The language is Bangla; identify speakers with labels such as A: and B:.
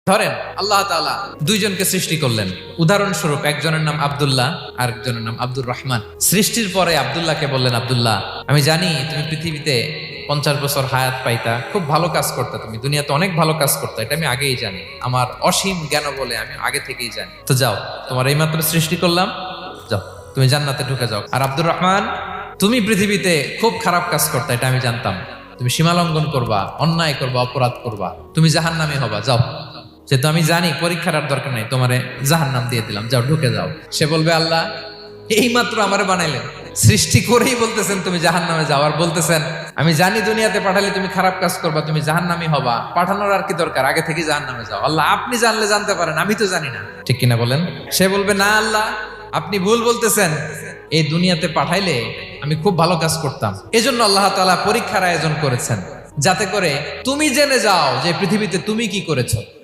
A: ধরেন আল্লাহ তাআলা দুইজনকে সৃষ্টি করলেন। উদাহরণস্বরূপ একজনের নাম আব্দুল্লাহ আর একজনের নাম আব্দুর রহমান। সৃষ্টির পরে আব্দুল্লাহকে বললেন, আব্দুল্লাহ, আমি জানি তুমি পৃথিবীতে 50 বছর হায়াত পাইতা, খুব ভালো কাজ করতা, তুমি দুনিয়াতে অনেক ভালো কাজ করতা, এটা আমি আগেই জানি, আমার অসীম জ্ঞান বলে আমি আগে থেকেই জানি। তো যাও, তোমার এইমাত্র সৃষ্টি করলাম, যাও তুমি জান্নাতে ঢুকে যাও। আর আব্দুর রহমান, তুমি পৃথিবীতে খুব খারাপ কাজ করতা, এটা আমি জানতাম, তুমি সীমালঙ্ঘন করবা, অন্যায় করবা, অপরাধ করবা, তুমি জাহান্নামী হবা, যাও। যেহেতু আমি জানি পরীক্ষার আর দরকার নেই, তোমারে জাহান্নাম দিয়ে দিলাম, যাও ঢুকে যাও। সে বলবে, আল্লাহ এই মাত্র আমারে বানাইলেন, সৃষ্টি করেই বলতেছেন তুমি জাহান্নামে যাও, আর বলতেছেন আমি জানি দুনিয়াতে পাঠালে তুমি খারাপ কাজ করবা, তুমি জাহান্নামী হবা, পাঠানোর আর কি দরকার, আগে থেকেই জাহান্নামে যাও। আল্লাহ আপনি জানলে জানতে পারেন, আমি তো জানি না, ঠিক কিনা বলেন? সে বলবে, না আল্লাহ আপনি ভুল বলতেছেন, এই দুনিয়াতে পাঠাইলে আমি খুব ভালো কাজ করতাম, এজন্য আল্লাহ তাআলা পরীক্ষার আয়োজন করেছেন, যাতে করে তুমি জেনে যাও যে পৃথিবীতে তুমি কি করেছো।